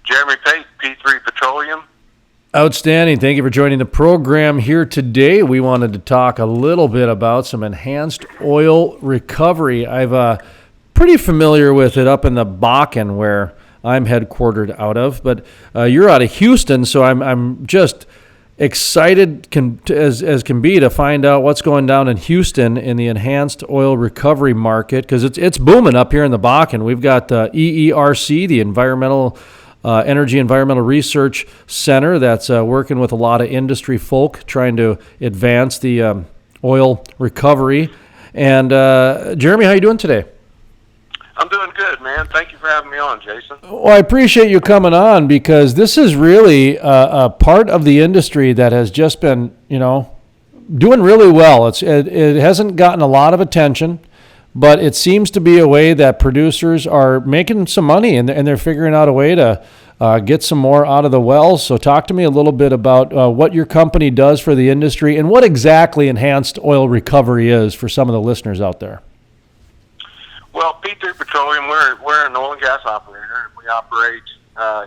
Jeremy Pate, P3 Petroleum. Outstanding. Thank you for joining the program here today. We wanted to talk a little bit about some enhanced oil recovery. I'm pretty familiar with it up in the Bakken where I'm headquartered out of, but you're out of Houston, so I'm just excited as can be to find out what's going down in Houston in the enhanced oil recovery market, because it's booming up here in the Bakken. We've got EERC, the Energy Environmental Research Center, that's working with a lot of industry folk trying to advance the oil recovery. And Jeremy, how you doing today? I'm doing good, man. Thank you for having me on, Jason. Well, I appreciate you coming on, because this is really a part of the industry that has just been, doing really well. It hasn't gotten a lot of attention, but it seems to be a way that producers are making some money, and they're figuring out a way to get some more out of the wells. So talk to me a little bit about what your company does for the industry and what exactly enhanced oil recovery is for some of the listeners out there. Well, P3 Petroleum, we're an oil and gas operator. We operate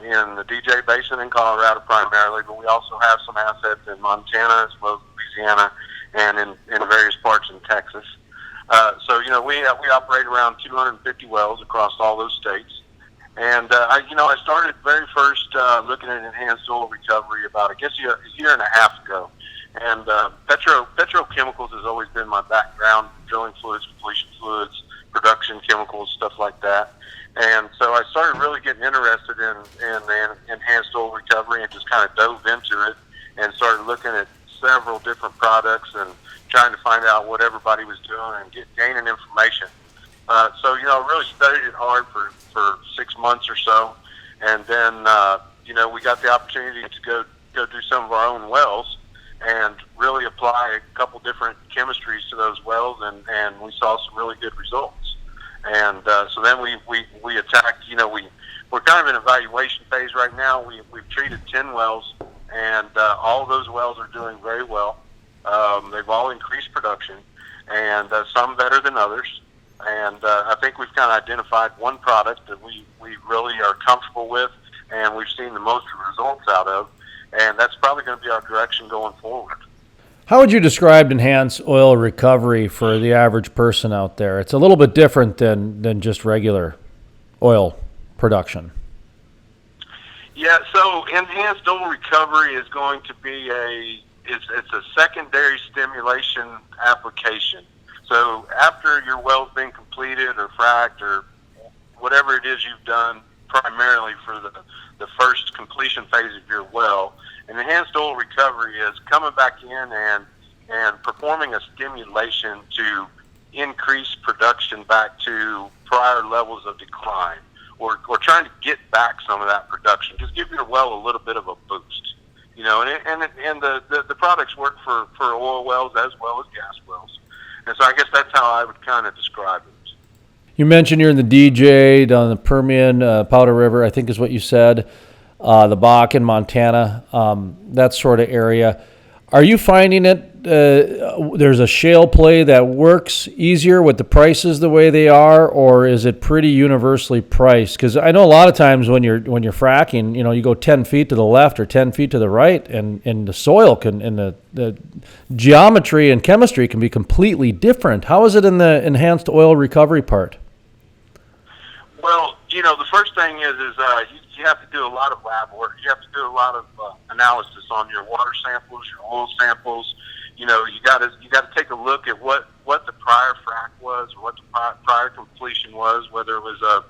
in the DJ Basin in Colorado primarily, but we also have some assets in Montana as well as Louisiana and in various parts in Texas. So we operate around 250 wells across all those states. And I started very first looking at enhanced oil recovery about, a year and a half ago. And petrochemicals has always been my background: drilling fluids, completion fluids, production chemicals, stuff like that. And so I started really getting interested in enhanced oil recovery and just kind of dove into it and started looking at several different products and trying to find out what everybody was doing and gaining information. So I really studied it hard for 6 months or so. And then, we got the opportunity to go do some of our own wells and really apply a couple different chemistries to those wells, and we saw some really good results. And so then we attacked, we're kind of in evaluation phase right now. We've treated 10 wells, and all of those wells are doing very well. They've all increased production, and some better than others. And I think we've kind of identified one product that we really are comfortable with and we've seen the most results out of, and that's probably going to be our direction going forward. How would you describe enhanced oil recovery for the average person out there? It's a little bit different than just regular oil production. Yeah, so enhanced oil recovery is going to be it's a secondary stimulation application. So after your well's been completed or fracked or whatever it is you've done primarily for the first completion phase of your well, and enhanced oil recovery is coming back in and performing a stimulation to increase production back to prior levels of decline, or trying to get back some of that production. Just give your well a little bit of a boost, and the products work for oil wells as well as gas wells. And so I guess that's how I would kind of describe it. You mentioned you're in the DJ, down in the Permian, Powder River, I think is what you said, the Bakken, Montana, that sort of area. Are you finding it there's a shale play that works easier with the prices the way they are, or is it pretty universally priced? Because I know a lot of times when you're fracking, you go 10 feet to the left or 10 feet to the right, and the soil can, and the geometry and chemistry can be completely different. How is it in the enhanced oil recovery part? Well, the first thing is you have to do a lot of lab work. You have to do a lot of analysis on your water samples, your oil samples. You got to take a look at what the prior frac was, or what the prior completion was, whether it was a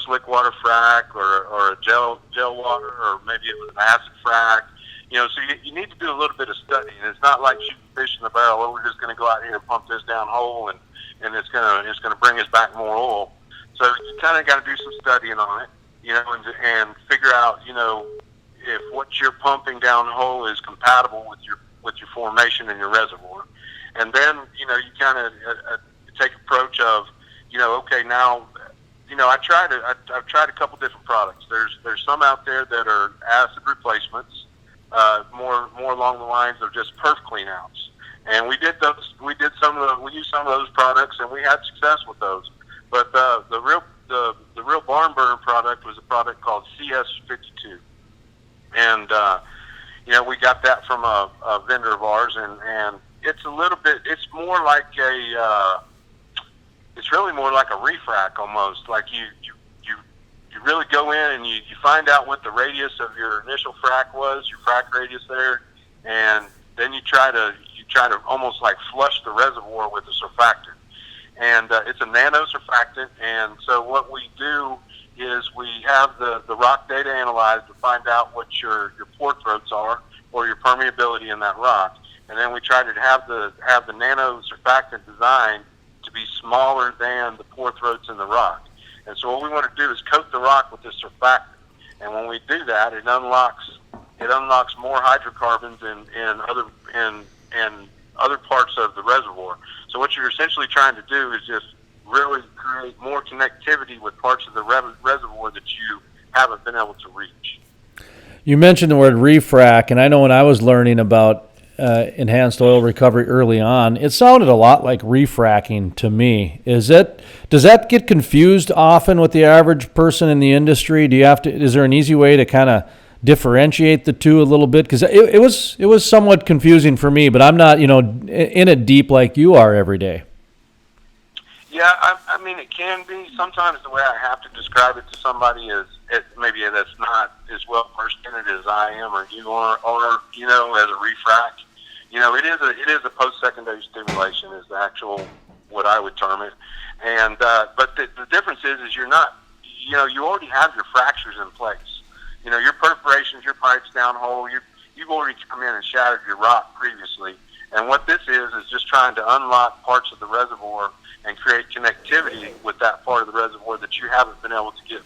slick water frac or a gel water, or maybe it was an acid frac. So you need to do a little bit of study, and it's not like shooting fish in the barrel. Oh, we're just going to go out here and pump this down hole, and it's going to bring us back more oil. So you kind of got to do some studying on it, and figure out, if what you're pumping down hole is compatible with your formation in your reservoir. And then, you kind of take approach of, okay, now, I've tried a couple different products. There's some out there that are acid replacements, more along the lines of just perf clean outs. And we used some of those products, and we had success with those. But the the real barn burner product was a product called CS52, and we got that from a vendor of ours, and it's a little bit. It's more like it's really more like a refrac almost. Like you really go in and you find out what the radius of your initial frac was, your frac radius there, and then you try to almost like flush the reservoir with a surfactant. And it's a nano surfactant, and so what we do is we have the rock data analyzed to find out what your pore throats are or your permeability in that rock, and then we try to have the nano surfactant designed to be smaller than the pore throats in the rock. And so what we want to do is coat the rock with this surfactant, and when we do that, it unlocks more hydrocarbons in other parts of the reservoir. So what you're essentially trying to do is just really create more connectivity with parts of the reservoir that you haven't been able to reach. You mentioned the word refrac, and I know when I was learning about enhanced oil recovery early on, it sounded a lot like refracking to me. Does that get confused often with the average person in the industry? Is there an easy way to kind of differentiate the two a little bit? Because it was somewhat confusing for me, but I'm not in it deep like you are every day. Yeah, I mean, it can be. Sometimes the way I have to describe it to somebody is maybe that's not as well versed in it as I am or you are, or as a refrac. It is a post-secondary stimulation is the actual what I would term it. And but the difference is you're not, you already have your fractures in place. Your perforations, your pipes downhole, you've already come in and shattered your rock previously. And what this is just trying to unlock parts of the reservoir and create connectivity with that part of the reservoir that you haven't been able to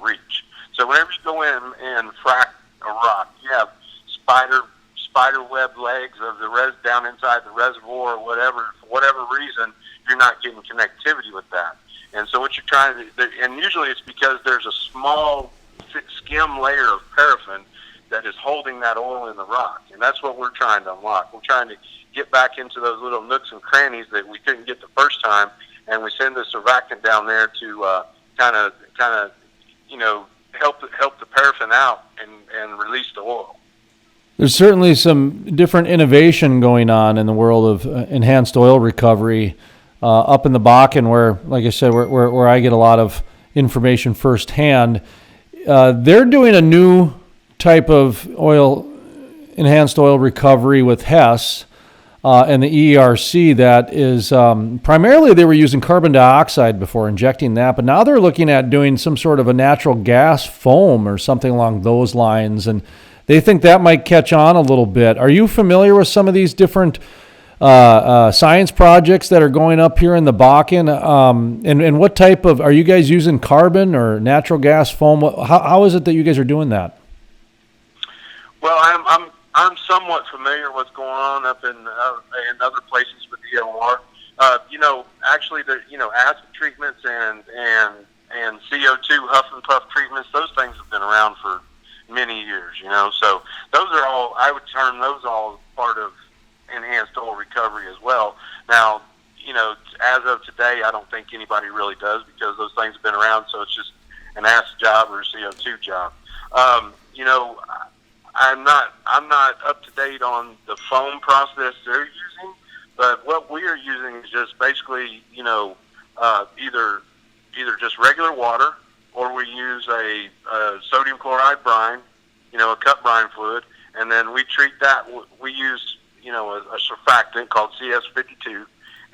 reach. So whenever you go in and frack a rock, you have spider web legs of the down inside the reservoir or whatever. For whatever reason, you're not getting connectivity with that. And so what you're trying to, and usually it's because there's a small skim layer of paraffin that is holding that oil in the rock, and that's what we're trying to unlock. We're trying to get back into those little nooks and crannies that we couldn't get the first time, and we send the surfactant down there to kind of help the paraffin out and release the oil. There's certainly some different innovation going on in the world of enhanced oil recovery up in the Bakken, where, like I said, where I get a lot of information firsthand. They're doing a new type of enhanced oil recovery with Hess and the ERC that is primarily they were using carbon dioxide before, injecting that, but now they're looking at doing some sort of a natural gas foam or something along those lines, and they think that might catch on a little bit. Are you familiar with some of these different science projects that are going up here in the Bakken? And what type of, are you guys using carbon or natural gas foam? How is it that you guys are doing that? Well, I'm somewhat familiar with what's going on up in other places with the EOR. Actually, the acid treatments and CO2 huff and puff treatments, those things have been around for many years. So those are all, I would term those all part of enhanced oil recovery as well. Now, as of today, I don't think anybody really does because those things have been around. So it's just an acid job or a CO2 job. I'm not up to date on the foam process they're using, but what we are using is just basically, either just regular water, or we use a sodium chloride brine, a cut brine fluid, and then we treat that. We use, a surfactant called CS52,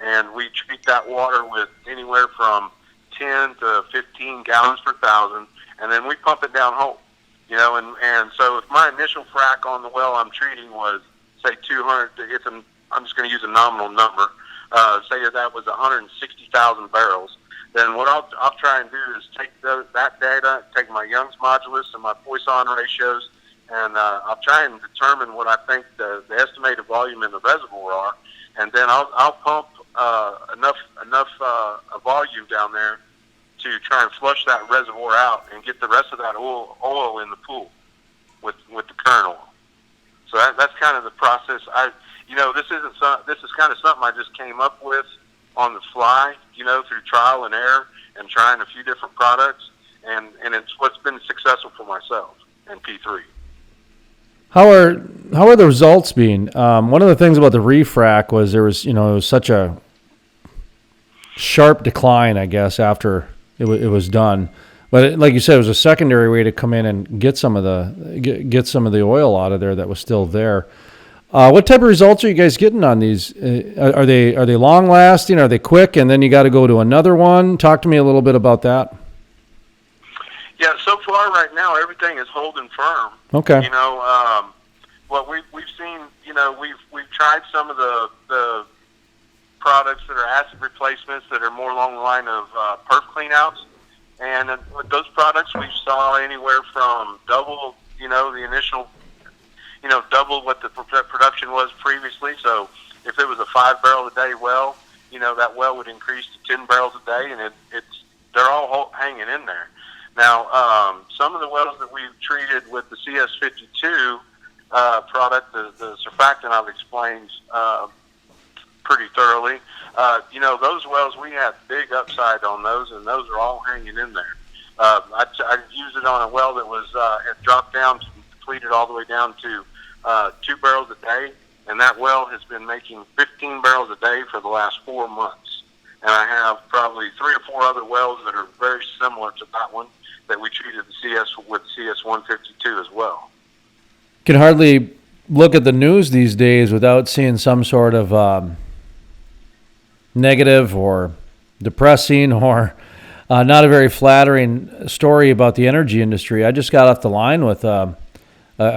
and we treat that water with anywhere from 10 to 15 gallons per thousand, and then we pump it down hole. And so if my initial frac on the well I'm treating was, say, 200, I'm just going to use a nominal number, say that was 160,000 barrels, then what I'll try and do is take that data, take my Young's modulus and my Poisson ratios, and I'll try and determine what I think the estimated volume in the reservoir are, and then I'll pump enough volume down there to try and flush that reservoir out and get the rest of that oil in the pool with the current oil. So that's kind of the process. This is kind of something I just came up with on the fly, through trial and error. and trying a few different products, and it's what's been successful for myself and P3. How are the results being? One of the things about the refrac was there was, it was such a sharp decline, I guess, after it was done. But like you said, it was a secondary way to come in and get some of the oil out of there that was still there. What type of results are you guys getting on these? Are they long lasting? Are they quick? And then you got to go to another one. Talk to me a little bit about that. Yeah, so far right now everything is holding firm. Okay. What we've seen, we've tried some of the products that are acid replacements that are more along the line of perf cleanouts, and with those products we saw anywhere from double, the initial, double what the production was previously. So if it was a 5 barrel a day well, that well would increase to 10 barrels a day, and they're all hanging in there. Now, some of the wells that we've treated with the CS52 product, the surfactant I've explained pretty thoroughly, those wells, we had big upside on those, and those are all hanging in there. I used it on a well that was had dropped down, depleted all the way down to 2 barrels a day, and that well has been making 15 barrels a day for the last 4 months. And I have probably 3 or 4 other wells that are very similar to that one that we treated with CS152 as well. Can hardly look at the news these days without seeing some sort of negative or depressing or not a very flattering story about the energy industry. I just got off the line with a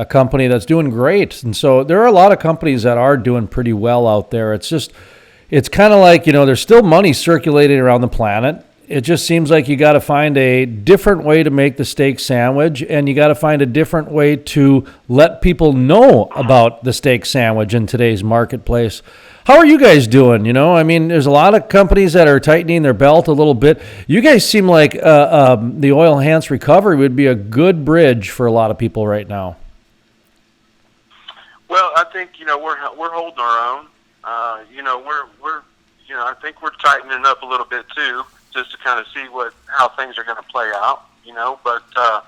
company that's doing great. And so there are a lot of companies that are doing pretty well out there. It's kind of like, there's still money circulating around the planet. It just seems like you got to find a different way to make the steak sandwich, and you got to find a different way to let people know about the steak sandwich in today's marketplace. How are you guys doing? There's a lot of companies that are tightening their belt a little bit. You guys seem like the oil enhanced recovery would be a good bridge for a lot of people right now. Well, I think we're holding our own. I think we're tightening up a little bit too, just to kind of see how things are going to play out. But I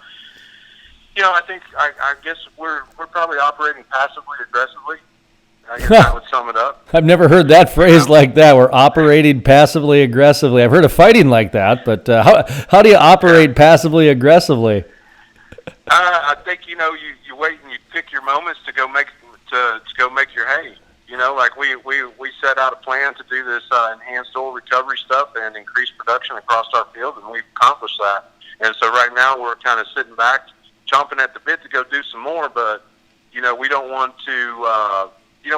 guess we're probably operating passively aggressively. I guess that would sum it up. I've never heard that phrase like that. We're operating passively aggressively. I've heard of fighting like that, but how do you operate passively aggressively? I think you wait and you pick your moments to go make your hay. Like we set out a plan to do this enhanced oil recovery stuff and increase production across our field, and we've accomplished that. And so right now we're kind of sitting back, chomping at the bit to go do some more. But we don't want to. We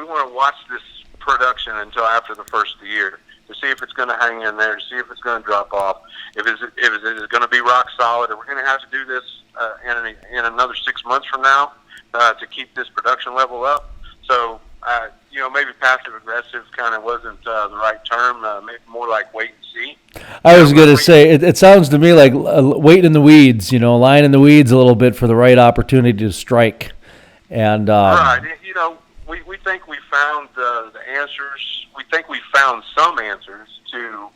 want to watch this production until after the first of the year to see if it's going to hang in there, to see if it's going to drop off, if it's going to be rock solid, or we're going to have to do this in another 6 months from now to keep this production level up. So, maybe passive aggressive kind of wasn't the right term. Maybe more like wait and see. I was going to say, it sounds to me like wait in the weeds, lying in the weeds a little bit for the right opportunity to strike. And right. We think we found the answers. We think we found some answers to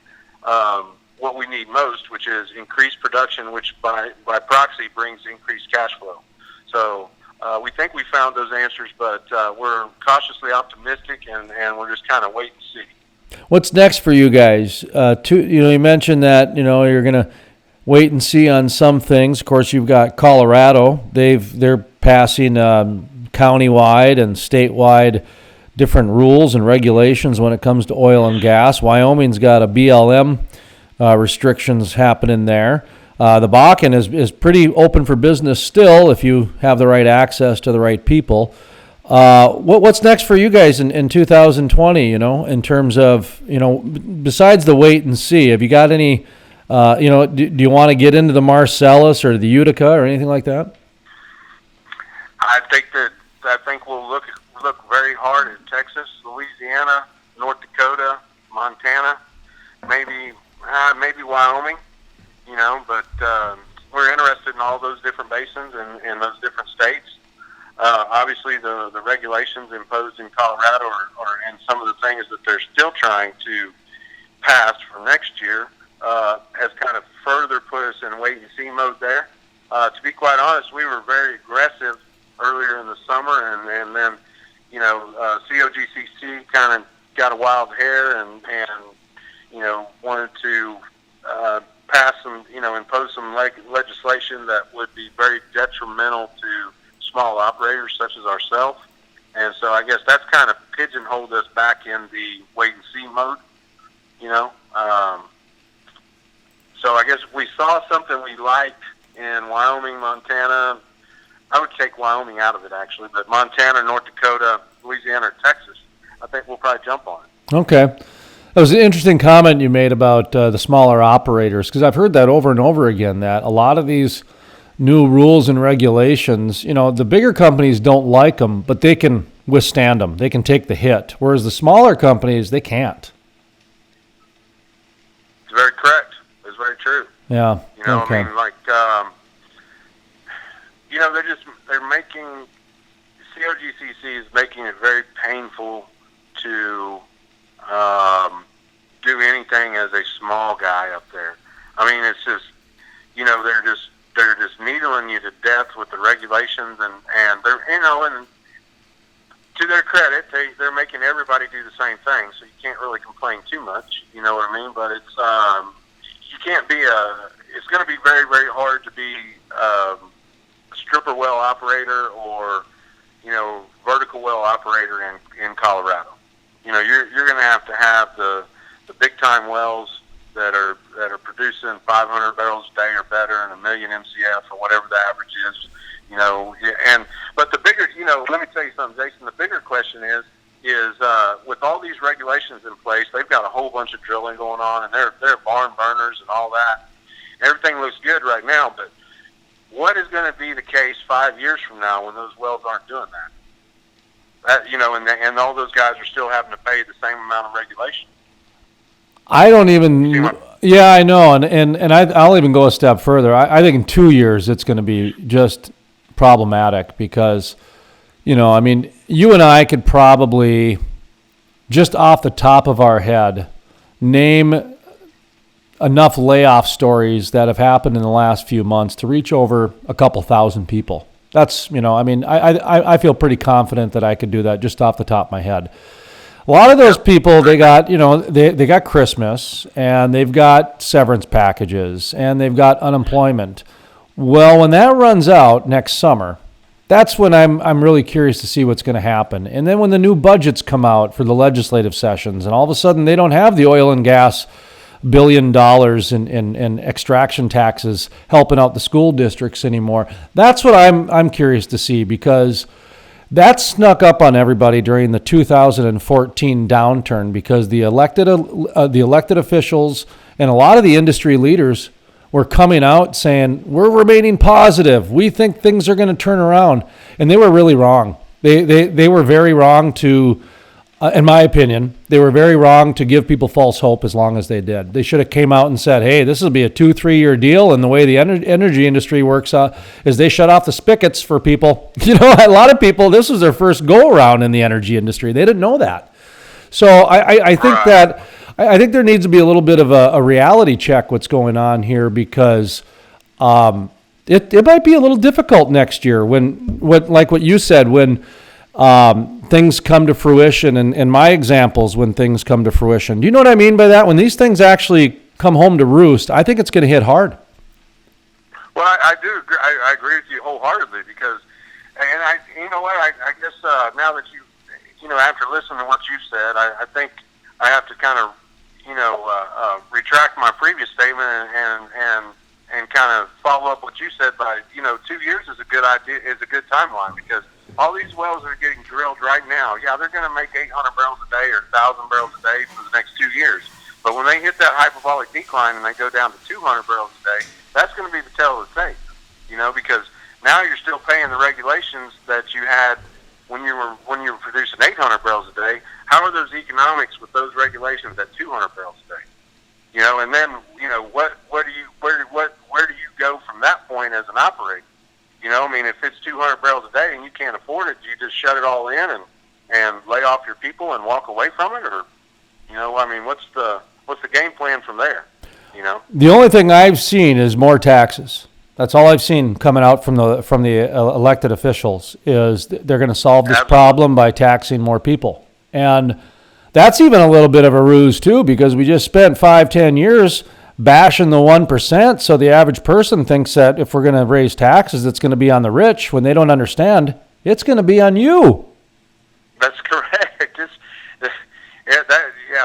what we need most, which is increased production, which by proxy brings increased cash flow. So we think we found those answers, but we're cautiously optimistic, and we're just kind of wait and see. What's next for you guys? You mentioned that you're going to wait and see on some things. Of course, you've got Colorado. They're passing countywide and statewide different rules and regulations when it comes to oil and gas. Wyoming's got a BLM restrictions happening there. The Bakken is pretty open for business still if you have the right access to the right people. What's next for you guys in 2020, in terms of, besides the wait and see? Have you got any, do you want to get into the Marcellus or the Utica or anything like that? I think we'll look very hard at Texas, Louisiana, North Dakota, Montana, maybe Wyoming, but we're interested in all those different basins and those different states. Obviously, the regulations imposed in Colorado and some of the things that they're still trying to pass for next year has kind of further put us in wait-and-see mode there. To be quite honest, we were very aggressive earlier in the summer, and then, COGCC kind of got a wild hair and wanted to pass some, impose some legislation that would be very detrimental to small operators such as ourselves. And so I guess that's kind of pigeonholed us back in the wait-and-see mode, So I guess we saw something we liked in Wyoming, Montana. I would take Wyoming out of it, actually, but Montana, North Dakota, Louisiana, or Texas, I think we'll probably jump on it. Okay. That was an interesting comment you made about the smaller operators, because I've heard that over and over again, that a lot of these new rules and regulations, the bigger companies don't like them, but they can withstand them. They can take the hit, whereas the smaller companies, they can't. It's very correct. It's very true. Yeah. Okay. They're making, COGCC is making it very painful to do anything as a small guy up there. I mean, it's just, they're just needling you to death with the regulations, and they're, and to their credit, they're making everybody do the same thing, so you can't really complain too much, you know what I mean? But it's, you can't be it's going to be very, very hard to be a stripper well operator or, vertical well operator in Colorado. You're going to have the big time wells that are producing 500 barrels a day or better and 1 million MCF or whatever the average is, but the bigger, let me tell you something, Jason, the bigger question is with all these regulations in place, they've got a whole bunch of drilling going on, and they're barn burners and all that. Everything looks good right now, but what is going to be the case 5 years from now when those wells aren't doing that? And all those guys are still having to pay the same amount of regulation. I don't even. Yeah, I know, and I'll even go a step further. I think in 2 years it's going to be just problematic because, you and I could probably, just off the top of our head, name enough layoff stories that have happened in the last few months to reach over a couple thousand people. That's, I feel pretty confident that I could do that just off the top of my head. A lot of those people, they got, they got Christmas, and they've got severance packages, and they've got unemployment. Well, when that runs out next summer, that's when I'm really curious to see what's going to happen. And then when the new budgets come out for the legislative sessions, and all of a sudden they don't have the oil and gas $1 billion in extraction taxes helping out the school districts anymore. That's what I'm curious to see, because that snuck up on everybody during the 2014 downturn, because the elected officials and a lot of the industry leaders were coming out saying, we're remaining positive. We think things are going to turn around. And they were really wrong. They were very wrong to, in my opinion, they were very wrong to give people false hope as long as they did. They should have came out and said, hey, this will be a 2-3 year deal. And the way the energy industry works is they shut off the spigots for people. A lot of people, this was their first go around in the energy industry. They didn't know that. So I think that, I think there needs to be a little bit of a reality check what's going on here, because it might be a little difficult next year like what you said, when things come to fruition, and my examples when things come to fruition. Do you know what I mean by that? When these things actually come home to roost, I think it's going to hit hard. Well, I do agree. I agree with you wholeheartedly, because, and I guess now that after listening to what you said, I think I have to kind of, retract my previous statement and kind of follow up what you said by, 2 years is a good idea, is a good timeline, because all these wells that are getting drilled right now, yeah, they're going to make 800 barrels a day or 1,000 barrels a day for the next 2 years. But when they hit that hyperbolic decline and they go down to 200 barrels a day, that's going to be the tail of the tape, because now you're still paying the regulations that you had when you were producing 800 barrels a day. How are those economics with those regulations at 200 barrels a day? And then where do you go from that point as an operator? If it's 200 barrels a day and you can't afford it, do you just shut it all in and lay off your people and walk away from it, or what's the game plan from there? You know, The only thing I've seen is more taxes. That's all I've seen coming out from the elected officials is they're going to solve this problem by taxing more people. And that's even a little bit of a ruse too, because we just spent 5-10 years bashing the 1%. So the average person thinks that if we're going to raise taxes, it's going to be on the rich when they don't understand it's going to be on you. That's correct.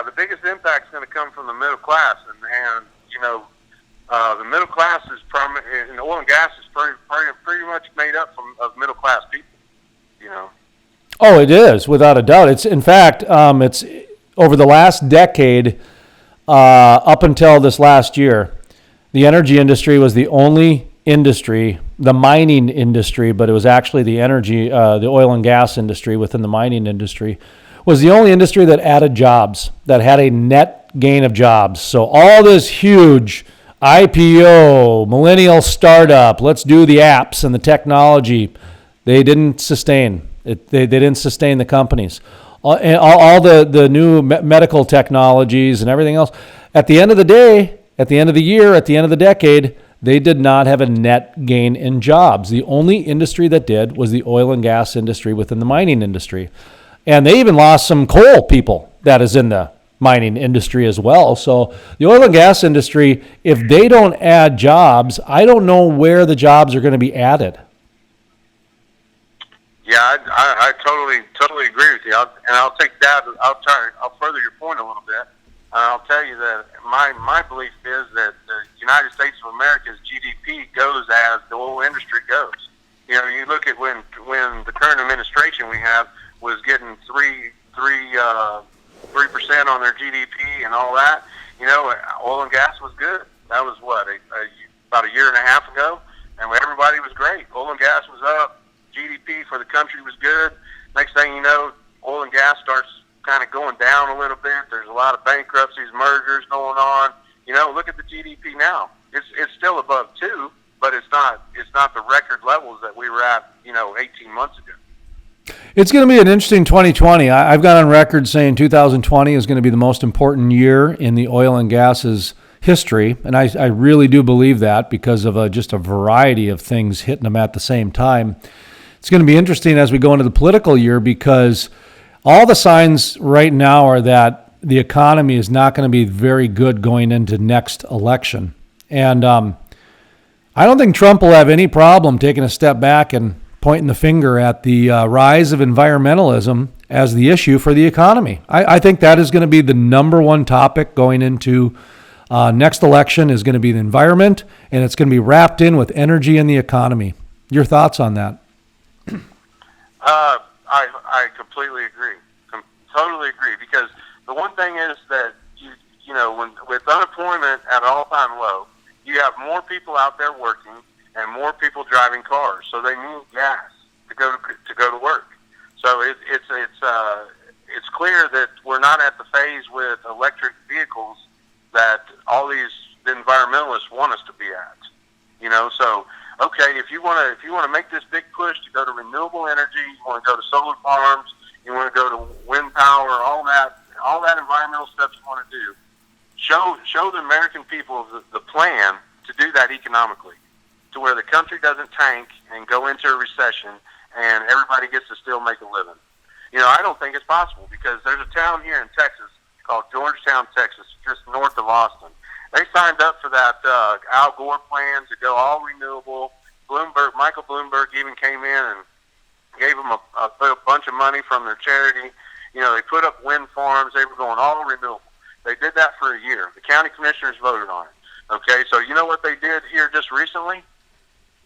The biggest impact is going to come from the middle class, and you know, the middle class is in oil and gas is pretty much made up of middle class people. You know. Oh, it is without a doubt. It's in fact, it's over the last decade, up until this last year, the energy industry was the only industry, the mining industry, but it was actually the energy, the oil and gas industry within the mining industry, was the only industry that added jobs, that had a net gain of jobs. So all this huge IPO, millennial startup, let's do the apps and the technology, they didn't sustain it. They didn't sustain the companies. All the new medical technologies and everything else. At the end of the day, at the end of the year, at the end of the decade, they did not have a net gain in jobs. The only industry that did was the oil and gas industry within the mining industry. And they even lost some coal people that is in the mining industry as well. So the oil and gas industry, if they don't add jobs, I don't know where the jobs are going to be added. Yeah, I totally agree with you. I'll take that. I'll further your point a little bit. I'll tell you that my belief is that the United States of America's GDP goes as the oil industry goes. You know, you look at when the current administration we have was getting 3% on their GDP and all that. You know, oil and gas was good. That was about a year and a half ago, and everybody was great. Oil and gas was up. GDP for the country was good. Next thing you know, oil and gas starts kind of going down a little bit. There's a lot of bankruptcies, mergers going on. You know, look at the GDP now. It's still above 2, but it's not the record levels that we were at, 18 months ago. It's going to be an interesting 2020. I've got on record saying 2020 is going to be the most important year in the oil and gas's history, and I really do believe that because of just a variety of things hitting them at the same time. It's going to be interesting as we go into the political year because all the signs right now are that the economy is not going to be very good going into next election. And I don't think Trump will have any problem taking a step back and pointing the finger at the rise of environmentalism as the issue for the economy. I think that is going to be the number one topic going into next election is going to be the environment, and it's going to be wrapped in with energy and the economy. Your thoughts on that? I completely agree. Totally agree. Because the one thing is that when with unemployment at an all-time low, you have more people out there working and more people driving cars, so they need gas to go to work. So it's clear that we're not at the phase with electric vehicles that all these environmentalists want us to be at. So okay, if you want to make this big push to go to renewable energy, you want to go to solar farms, you want to go to wind power, all that environmental stuff you want to do. Show the American people the plan to do that economically, to where the country doesn't tank and go into a recession and everybody gets to still make a living. I don't think it's possible because there's a town here in Texas called Georgetown, Texas, just north of Austin. They signed up for that Al Gore plan to go all renewable. Michael Bloomberg even came in and gave them a bunch of money from their charity. They put up wind farms. They were going all renewable. They did that for a year. The county commissioners voted on it. Okay, so you know what they did here just recently?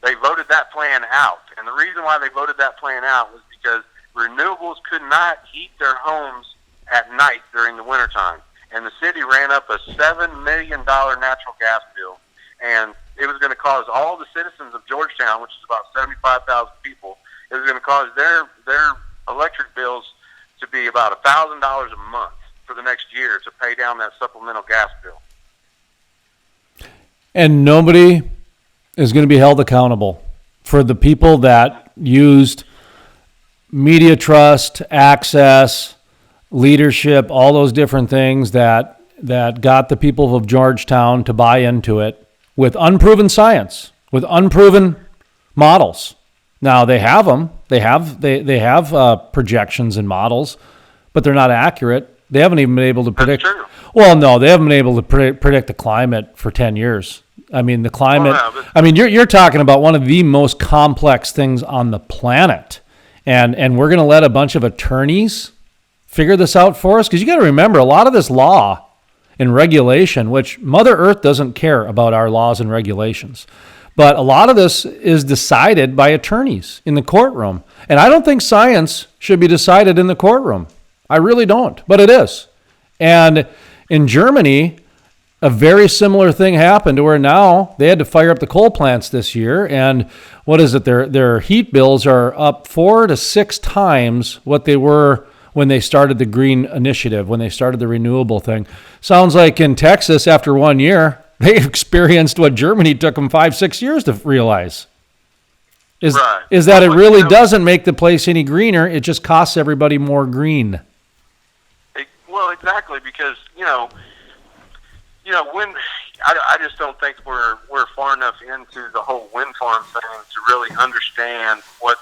They voted that plan out. And the reason why they voted that plan out was because renewables could not heat their homes at night during the wintertime. And the city ran up a $7 million natural gas bill. And it was going to cause all the citizens of Georgetown, which is about 75,000 people, it was going to cause their electric bills to be about $1,000 a month for the next year to pay down that supplemental gas bill. And nobody is going to be held accountable for the people that used media trust, access, leadership, all those different things that that got the people of Georgetown to buy into it with unproven science, with unproven models. Now they have them. They have projections and models, but they're not accurate. They haven't even been able to predict. That's true. Well, no, they haven't been able to predict the climate for 10 years. I mean, the climate. You're talking about one of the most complex things on the planet, and we're going to let a bunch of attorneys figure this out for us? Because you got to remember, a lot of this law and regulation, which Mother Earth doesn't care about our laws and regulations, but a lot of this is decided by attorneys in the courtroom. And I don't think science should be decided in the courtroom. I really don't, but it is. And in Germany, a very similar thing happened to where now they had to fire up the coal plants this year. And what is it? Their heat bills are up 4 to 6 times what they were when they started the green initiative, when they started the renewable thing. Sounds like in Texas, after 1 year, they experienced what Germany took them 5-6 years to realize. Is that it really doesn't make the place any greener. It just costs everybody more green. Well, exactly, because, when I just don't think we're far enough into the whole wind farm thing to really understand what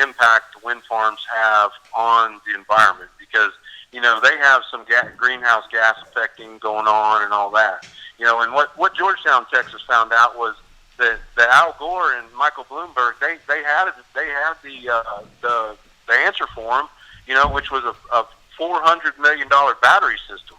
impact the wind farms have on the environment, because they have some greenhouse gas affecting going on and all that. And what Georgetown, Texas found out was that Al Gore and Michael Bloomberg they had the answer for them, which was a $400 million battery system.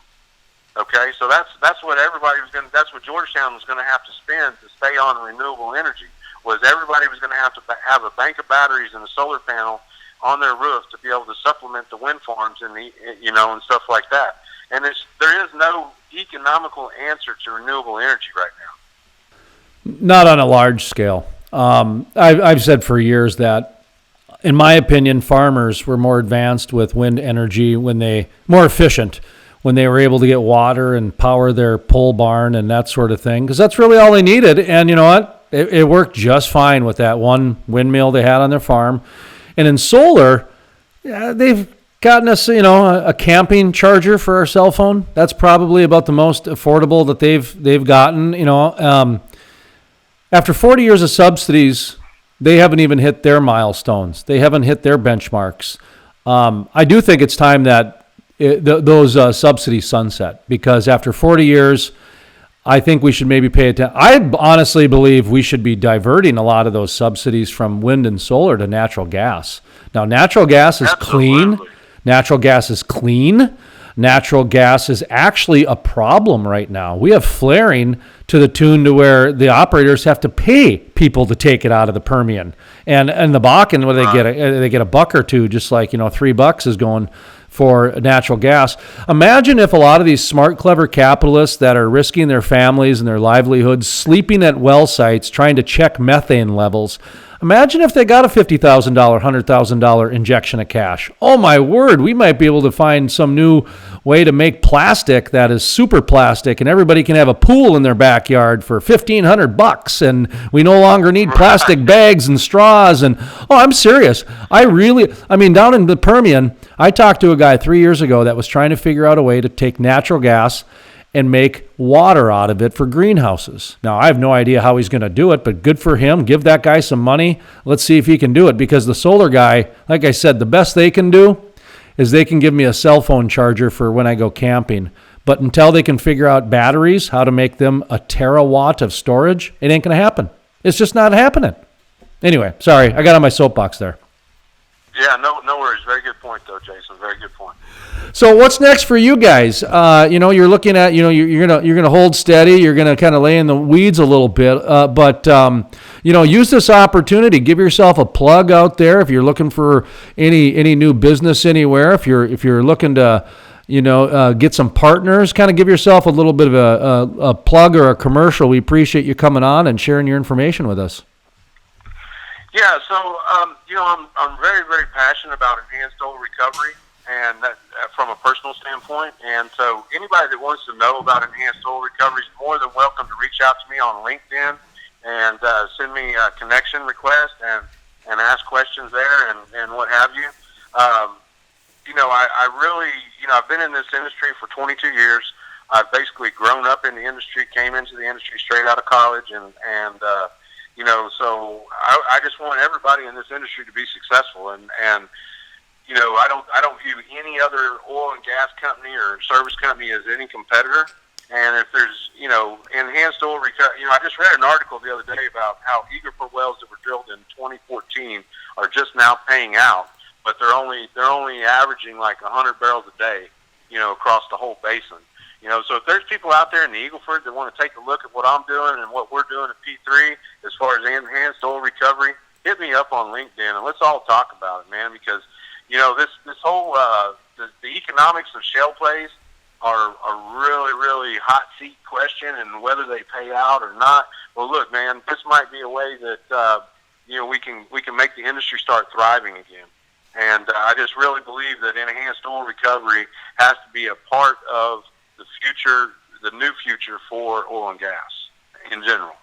Okay, so that's what everybody was going. That's what Georgetown was going to have to spend to stay on renewable energy. Was everybody was going to have a bank of batteries and a solar panel on their roof to be able to supplement the wind farms and and stuff like that. And there is no economical answer to renewable energy right now. Not on a large scale. I've said for years that, in my opinion, farmers were more advanced with wind energy more efficient when they were able to get water and power their pole barn and that sort of thing, because that's really all they needed. And you know what? It worked just fine with that one windmill they had on their farm. And in solar, they've gotten us, a camping charger for our cell phone. That's probably about the most affordable that they've gotten. After 40 years of subsidies, they haven't even hit their milestones. They haven't hit their benchmarks. I do think it's time that those subsidies sunset, because after 40 years, I think we should maybe pay attention. I honestly believe we should be diverting a lot of those subsidies from wind and solar to natural gas. Now, natural gas is clean. Natural gas is clean. Natural gas is actually a problem right now. We have flaring to the tune to where the operators have to pay people to take it out of the Permian. And the Bakken, where they get a buck or two, just like, $3 is going for natural gas. Imagine if a lot of these smart, clever capitalists that are risking their families and their livelihoods, sleeping at well sites, trying to check methane levels. Imagine if they got a $50,000, $100,000 injection of cash. Oh my word, we might be able to find some new way to make plastic that is super plastic, and everybody can have a pool in their backyard for $1,500, and we no longer need plastic bags and straws. And I'm serious. Down in the Permian, I talked to a guy 3 years ago that was trying to figure out a way to take natural gas and make water out of it for greenhouses. Now, I have no idea how he's going to do it, but good for him. Give that guy some money. Let's see if he can do it, because the solar guy, like I said, the best they can do is they can give me a cell phone charger for when I go camping. But until they can figure out batteries, how to make them a terawatt of storage, it ain't going to happen. It's just not happening. Anyway, sorry, I got on my soapbox there. Yeah, no worries. Very good point, though, Jason. Very good point. So what's next for you guys? You're looking at, you're gonna hold steady. You're gonna kind of lay in the weeds a little bit, but use this opportunity. Give yourself a plug out there if you're looking for any new business anywhere. If you're looking to, get some partners, kind of give yourself a little bit of a plug or a commercial. We appreciate you coming on and sharing your information with us. Yeah, so I'm very, very passionate about enhanced oil recovery, and that from a personal standpoint. And so anybody that wants to know about enhanced oil recovery is more than welcome to reach out to me on LinkedIn and send me a connection request and ask questions there and what have you. I really, I've been in this industry for 22 years. I've basically grown up in the industry, came into the industry straight out of college, and so I just want everybody in this industry to be successful, and I don't view any other oil and gas company or service company as any competitor. And if there's, enhanced oil recovery, I just read an article the other day about how Eagle Ford wells that were drilled in 2014 are just now paying out, but they're only averaging like 100 barrels a day, across the whole basin. So if there's people out there in the Eagle Ford that want to take a look at what I'm doing and what we're doing at P3 as far as enhanced oil recovery, hit me up on LinkedIn and let's all talk about it, man, because this whole the economics of shale plays are a really, really hot seat question, and whether they pay out or not. Well, look, man, this might be a way that we can make the industry start thriving again. And I just really believe that enhanced oil recovery has to be a part of the future, the new future for oil and gas in general.